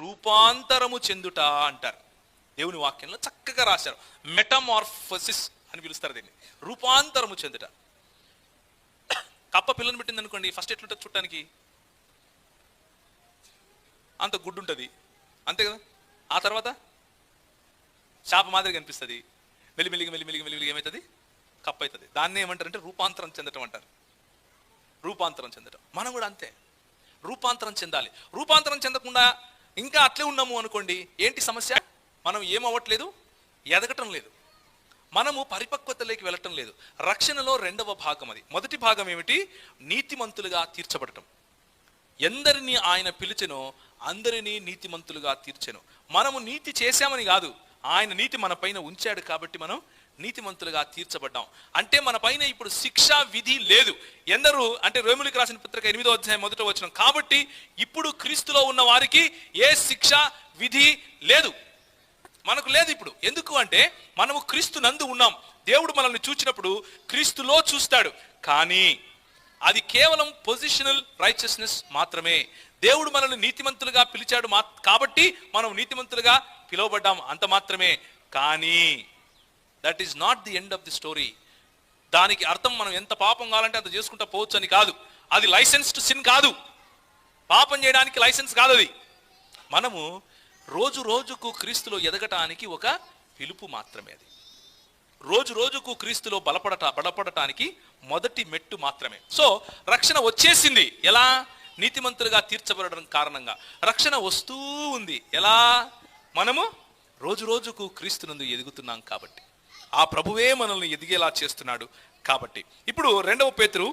రూపాంతరము చెందుట అంటారు. దేవుని వాక్యంలో చక్కగా రాశారు. మెటమార్ఫోసిస్ అని పిలుస్తారు దీన్ని, రూపాంతరము చెందుట. కప్ప పిల్లని పెట్టింది అనుకోండి, ఫస్ట్ ఎట్లుంటుంది చూడటానికి? అంత గుడ్డు ఉంటుంది, అంతే కదా. ఆ తర్వాత చేప మాదిరి కనిపిస్తుంది, మెల్లిమెల్లిగా మెల్లిమెల్లిగా మెల్లిమెల్లిగా ఏమవుతుంది? కప్ప అవుతుంది. దాన్ని ఏమంటారంటే రూపాంతరం చెందటం అంటారు. రూపాంతరం చెందటం. మనం కూడా అంతే, రూపాంతరం చెందాలి. రూపాంతరం చెందకుండా ఇంకా అట్లే ఉన్నాము అనుకోండి, ఏంటి సమస్య? మనం ఏమవ్వట్లేదు, ఎదగటం లేదు, మనము పరిపక్వతలోకి వెళ్ళటం లేదు. రక్షణలో రెండవ భాగం అది. మొదటి భాగం ఏమిటి? నీతిమంతులుగా తీర్చబడటం. ఎందరిని ఆయన పిలిచెనో అందరినీ నీతిమంతులుగా తీర్చెను. మనము నీతి చేశామని కాదు, ఆయన నీతి మన పైన ఉంచాడు కాబట్టి మనం నీతిమంతులుగా తీర్చబడ్డాం. అంటే మన పైన ఇప్పుడు శిక్షా విధి లేదు. ఎందరూ అంటే రోమీయులకు రాసిన పత్రిక 8వ అధ్యాయం 1వ వచనం, కాబట్టి ఇప్పుడు క్రీస్తులో ఉన్న వారికి ఏ శిక్షా విధి లేదు, మనకు లేదు ఇప్పుడు. ఎందుకు అంటే మనము క్రీస్తు నందు ఉన్నాం. దేవుడు మనల్ని చూచినప్పుడు క్రీస్తులో చూస్తాడు, కానీ అది కేవలం పొజిషనల్ రైచియస్నెస్ మాత్రమే. దేవుడు మనల్ని నీతిమంతులుగా పిలిచాడు కాబట్టి మనం నీతిమంతులుగా పిలువబడ్డాం, అంత మాత్రమే. కానీ that is not the end of the story. దానికి అర్థం మనం ఎంత పాపం కావాలంటే అంత చేసుకుంటా పోవచ్చు అని కాదు. అది లైసెన్స్డ్ సిన్ కాదు, పాపం చేయడానికి లైసెన్స్ కాదు అది. మనము రోజు రోజుకు క్రీస్తులో ఎదగటానికి ఒక పిలుపు మాత్రమే అది. రోజు రోజుకు క్రీస్తులో బలపడటానికి మొదటి మెట్టు మాత్రమే. సో రక్షణ వచ్చేసింది. ఎలా? నీతిమంతులుగా తీర్చబడడం కారణంగా రక్షణ వస్తూ ఉంది. ఎలా? మనము రోజు రోజుకు క్రీస్తునందు ఎదుగుతున్నాం కాబట్టి, ఆ ప్రభువే మనల్ని ఎదిగేలా చేస్తున్నాడు కాబట్టి. ఇప్పుడు 2వ పేతురు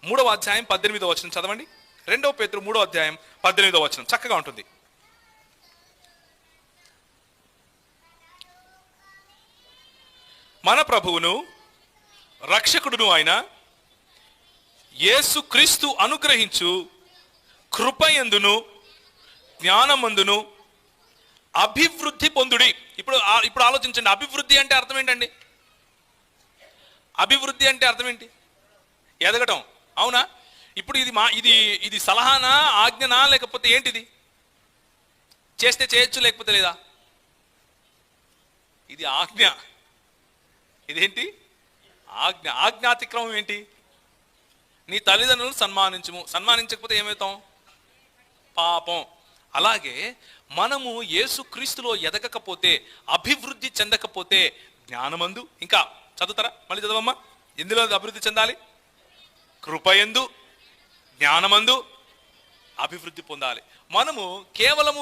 3వ అధ్యాయం 18వ వచనం చదవండి. 2వ పేతురు 3వ అధ్యాయం 18వ వచనం చక్కగా ఉంటుంది. మన ప్రభువును రక్షకుడును అయిన యేసుక్రీస్తు అనుగ్రహించు కృపయందును జ్ఞానమందును అభివృద్ధి పొందుడి. ఇప్పుడు ఆలోచించండి, అభివృద్ధి అంటే అర్థం ఏంటండి? అభివృద్ధి అంటే అర్థం ఏంటి? ఎదగటం, అవునా? ఇప్పుడు ఇది సలహానా, ఆజ్ఞనా, లేకపోతే ఏంటిది? చేస్తే చేయొచ్చు, లేకపోతే లేదా? ఇది ఆజ్ఞ. ఇదేంటి? ఆజ్ఞ. ఆజ్ఞాతిక్రమం ఏంటి? నీ తల్లిదండ్రులను సన్మానించుము, సన్మానించకపోతే ఏమవుతాం? పాపం. అలాగే మనము యేసుక్రీస్తులో ఎదగకపోతే, అభివృద్ధి చెందకపోతే, జ్ఞానమందు, ఇంకా చదువుతారా? మళ్ళీ చదవమ్మా. ఎందులో అభివృద్ధి చెందాలి? కృపయందు, జ్ఞానమందు అభివృద్ధి పొందాలి. మనము కేవలము